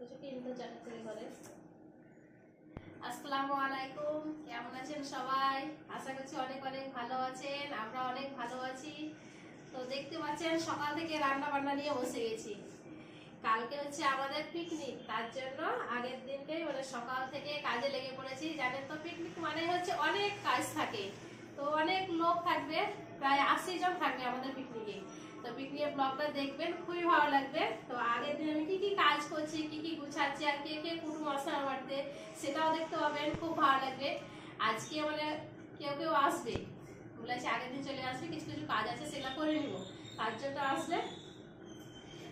কিছু কিনতে চাকরি করে। আসসালামু আলাইকুম, কেমন আছেন সবাই? আশা করছি অনেক অনেক ভালো আছেন, আমরা অনেক ভালো আছি। তো দেখতে পাচ্ছেন সকাল থেকে রান্না বান্না নিয়ে বসে গেছি। কালকে হচ্ছে আমাদের পিকনিক, তার জন্য আগের দিনকেই মানে সকাল থেকে কাজে লেগে পড়েছি। জানেন তো পিকনিক মানে হচ্ছে অনেক কাজ থাকে, তো অনেক লোক থাকবে, প্রায় 80 জন থাকবে আমাদের পিকনিকে। তো পিকনিকের ব্লগটা দেখবেন, খুবই ভালো লাগবে। তো আগের দিন আমি কি কি কাজ করছি, কি কি গুছাচ্ছি, আর কে কে কুটুম আসে আমার বাড়িতে, সেটাও দেখতে পাবেন, খুব ভালো লাগবে। আজকে মানে কেউ কেউ আসবে, বলেছে আগের দিন চলে আসবে, কিছু কিছু কাজ আছে সেগুলো করে নিব, তার জন্য আসবে।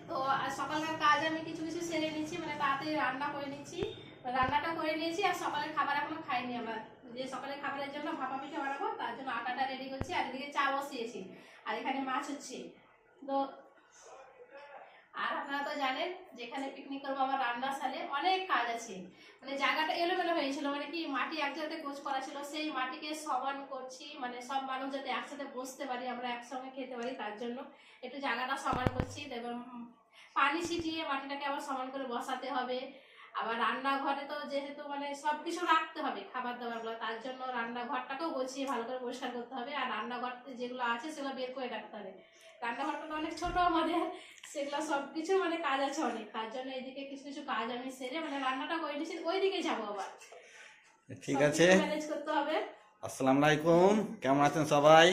তো সকালকার কাজ আমি কিছু কিছু সেরে নিচ্ছি, মানে তাড়াতাড়ি রান্না করে নিচ্ছি, রান্নাটা করে নিয়েছি। আর সকালের খাবার এখনো খাইনি আমরা, যে সকালের খাবারের জন্য ভাপা পিঠা বানাবো, তার জন্য আটাটা রেডি করছি, আর এদিকে চা বসিয়েছি, আর এখানে মাছ হচ্ছে। তো আর আপনারা তো জানেন যেখানে পিকনিক করবো আমার রান্নার সালে অনেক কাজ আছে, মানে জায়গাটা এলোমেলো হয়েছিল, মানে কি মাটি এক জায়গাতে গোছ করা ছিল, সেই মাটিকে সমান করছি, মানে সব মানুষ যাতে একসাথে বসতে পারি, আমরা একসঙ্গে খেতে পারি, তার জন্য একটু জায়গাটা সমান করছি। এবং পানি ছিটিয়ে মাটিটাকে আবার সমান করে বসাতে হবে। আবার রান্নাঘরে তো যেহেতু মানে সবকিছু রাখতে হবে খাবার দাবারগুলো, তার জন্য রান্নাঘরটাকেও গুছিয়ে ভালো করে পরিষ্কার করতে হবে। আর রান্নাঘর যেগুলো আছে সেগুলো বের করে রাখতে হবে। রান্নাঘরটা অনেক ছোট আমাদের, সেগুলো সবকিছু মানে কাজ আছে অনেক, তার জন্য এদিকে কিছু কিছু কাজ আমি সেরে মানে রান্নাটা করে নিয়েছি, ওইদিকে যাবো আবার। ঠিক আছে, ম্যানেজ করতে হবে। আসসালামু আলাইকুম, কেমন আছেন সবাই?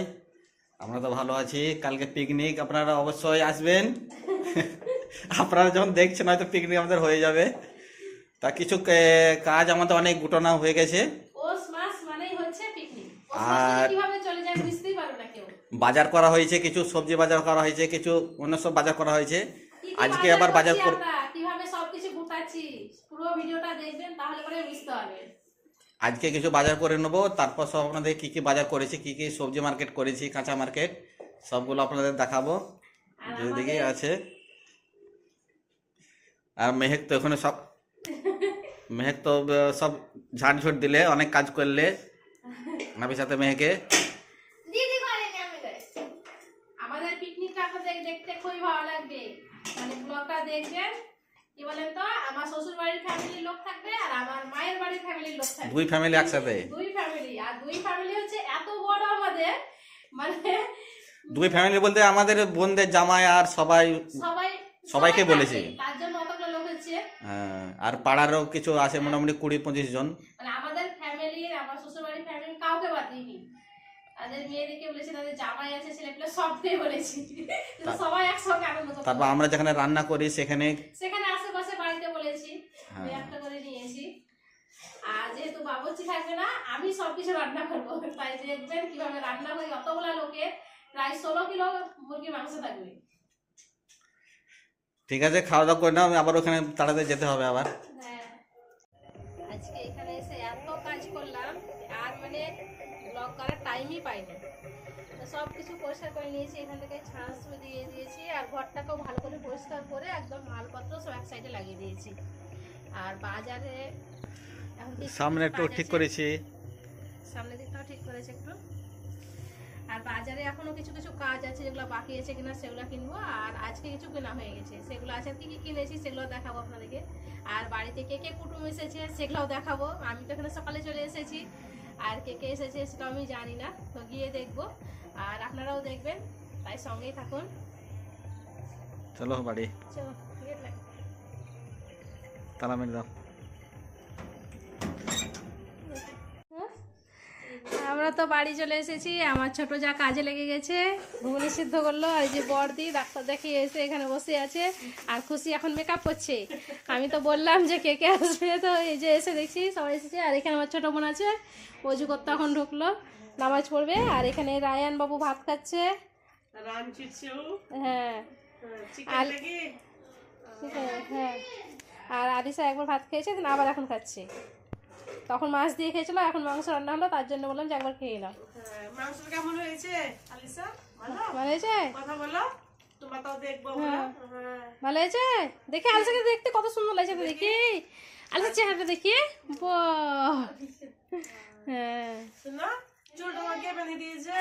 আমরা তো ভালো আছি। কালকে পিকনিক, আপনারা অবশ্যই আসবেন। আপনারা যখন দেখছেন হয়তো পিকনিক আমাদের হয়ে যাবে। তা কিছু কাজ আমাদের অনেক গুটানো হয়ে গেছে। পৌষ মাস মানেই হচ্ছে পিকনিক, আর কিভাবে চলে যায় বুঝতেই পারবে না কেউ। বাজার করা হয়েছে, কিছু সবজি বাজার করা হয়েছে, কিছু অন্য সব বাজার করা হয়েছে। আজকে আবার বাজার কিভাবে সবকিছু গুটাচ্ছি, পুরো ভিডিওটা দেখবেন, তাহলে পরে বুঝতে পারবেন। আজকে কিছু বাজার করে নেবো, তারপর সব আপনাদের কি কি বাজার করেছি, কি কি সবজি মার্কেট করেছি, কাঁচা মার্কেট, সবগুলো আপনাদের দেখাবো। যেদিকে আছে। আর মেহেক তো এখানে সব মেহেক তো সব ঝাড়ঝুট দিলে, অনেক কাজ করলে নাবির সাথে মেহেকে। আমাদের পিকনিকটা আপনাদের দেখতে খুবই ভালো লাগবে, মানে ব্লগটা দেখবেন। কি বলেন তো, আমার শ্বশুর বাড়ির ফ্যামিলির লোক থাকবে, আর আমার মায়ের বাড়ির ফ্যামিলির লোক থাকবে, দুই ফ্যামিলি একসাথে। দুই ফ্যামিলি, আর দুই ফ্যামিলি হচ্ছে এত বড় আমাদের, মানে দুই ফ্যামিলি বলতে আমাদের বোনদের জামাই আর সবাই, সবাই সবাইকে বলেছি। তার জন্য অতগুলো লোক হচ্ছে। হ্যাঁ, আর পাড়ারও কিছু আছে, মোটামুটি 20-25 জন। মানে আমাদের ফ্যামিলি, আমার শ্বশুর বাড়ির ফ্যামিলি কাউকে বাদ দিইনি। তাদের মেয়েদেরকে বলেছি, তাদের জামাই আছে, ছেলেপেলে সবকে বলেছি, সবাই একসঙ্গে আনন্দ করতে। তারপর আমরা যেখানে রান্না করি সেখানে আশেপাশে বাড়িতে বলেছি, একটা করে নিয়েছি। আর যেহেতু বাবুর্চি থাকবে না, আমি সবকিছু রান্না করবো, তাই দেখবেন কিভাবে রান্না করি। অতগুলা লোকে প্রায় 16 কিলো মুরগি মাংস থাকবে। ঠিক আছে, খাওয়া দাওয়া করে নাও, আবার ওখানে তাড়াতাড়ি যেতে হবে আবার। হ্যাঁ, আজকে এখানে এসে এত কাজ করলাম, আর মানে ব্লগ করার টাইমই পাইনি। তো সব কিছু পরিষ্কার করে নিয়েছি, এখান থেকে ছাঁচ দিয়ে দিয়েছি, আর ঘরটাকেও ভালো করে পরিষ্কার করে একদম মালপত্র সব এক সাইডে লাগিয়ে দিয়েছি। আর বাজারে এখন সামনে একটু ঠিক করেছি, সামনের দিকটাও ঠিক করেছে একটু। আর বাজারে এখনো কিছু কিছু কাজ আছে, যেগুলো বাকি আছে কিনা সেগুলো কিনবো। আর আজকে কিছু কেনা হয়ে গেছে, সেগুলো আছে, কি কি কিনেছি সেগুলো দেখাবো আপনাদেরকে। আর বাড়িতে কে কে কুটুম এসেছে সেগুলোও দেখাবো। আমি তো এখানে সকালে চলে এসেছি, আর কে কে এসেছে সেটা আমি জানি না, তো গিয়ে দেখবো, আর আপনারাও দেখবেন, তাই সঙ্গেই থাকুন। চলো বাড়ি, চলো গেট লাগ। তালা মেরে দাও। আমরা তো বাড়ি চলে এসেছি, আমার ছোট যা কাজে লেগে গেছে, ঘুগনি সিদ্ধ করলো। আর এই যে বড়দি ডাক্তার দেখিয়ে এসে এখানে বসে আছে, আর খুশি এখন মেকআপ করছে। আমি তো বললাম যে কে কে আসবে, তো এই যে এসে দেখছি সবাই এসেছে। আর এখানে আমার ছোট বোন আছে, অজু করতে এখন ঢুকলো, নামাজ পড়বে। আর এখানে রায়ান বাবু ভাত খাচ্ছে। হ্যাঁ, হ্যাঁ, আর আলিশা একবার ভাত খেয়েছে, আবার এখন খাচ্ছে। তখন মাছ দিয়ে খেয়েছিল, এখন মাংস রান্না হলো, তার জন্য বললাম যে একবার খেয়ে নাও। মাংস কেমন হয়েছে আলিশা? ভালো হয়েছে? কথা বলো, তোমরা তাও দেখবো। ভালো হয়েছে? দেখি আলিশাকে দেখতে কত সুন্দর লাগছে, দেখি আলিশার চেহারাটা দেখি। হ্যাঁ, শোনো, চুল তোমাকে বেঁধে দিয়েছে,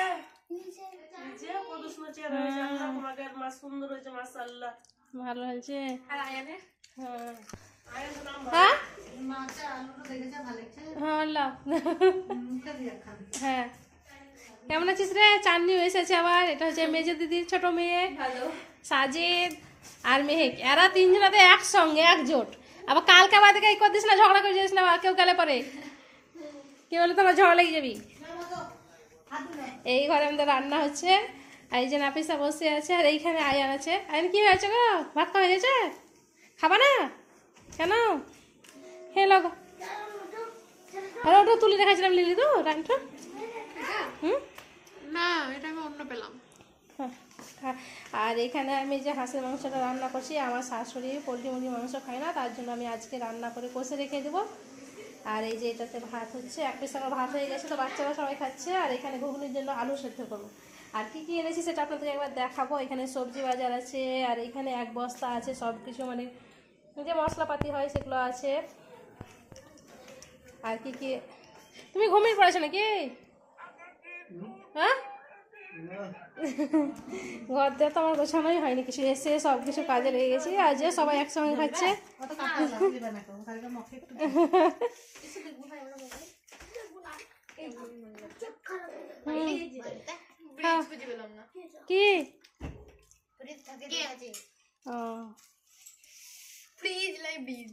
কত সুন্দর চেহারা হয়েছে। আল্লাহ তোমাকে মা সুন্দর হয়েছে, মাশাআল্লাহ। ভালো হয়েছে। আর আয়ানে হ্যাঁ, হ্যাঁ হ্যাঁ লাও। হ্যাঁ কেমন আছিস রে? চাঁদনি এসেছে আবার। এটা হচ্ছে মেজো দিদির ছোট মেয়ে সাজিদ আর মেহেক, এরা তিনজনাতে একসঙ্গে একজোট। আবার কালকে আবার থেকে এই করদিস না, ঝগড়া করে যাস না কেউ গেলে পরে কি বলে তোমার ঝগড়া লেগে যাবি। এই ঘরে আমাদের রান্না হচ্ছে, আর এই যে নাপিসা বসে আছে, আর এইখানে আয়ান আছে। আয়ান কি হয়েছে গো? ভাত খাওয়া হয়েছে? খাবা না কেন? হ্যাঁ লগো, আরে ওটা তুলে রেখেছিলাম লিলি তো রান্নাটা। হুম না, এটা আমি অন্য পেলাম। হ্যাঁ, আর এখানে আমি যে হাঁসের মাংসটা রান্না করছি, আমার শাশুড়ি পোলট্রি মুরগির মাংস খায় না, তার জন্য আমি আজকে রান্না করে কষে রেখে দেবো। আর এই যে এটাতে ভাত হচ্ছে, এক পিস আমার ভাত হয়ে গেছে, তো বাচ্চারা সবাই খাচ্ছে। আর এখানে ঘুগনির জন্য আলু সেদ্ধ করবো। আর কি কি এনেছি সেটা আপনাদেরকে একবার দেখাবো। এখানে সবজি বাজার আছে, আর এখানে এক বস্তা আছে সব কিছু, মানে যে মশলাপাতি হয় সেগুলো আছে। আর কি কি, তুমি ঘুমিয়ে পড়েছো নাকি? হ্যাঁ ঘর দিয়ে তো আমার গোছানোই হয়নি কিছু, এসে সব কিছু কাজে লেগে গেছি। আর যে সবাই একসঙ্গে খাচ্ছে। কি ও ফ্রিজ লাই ব্রিজ।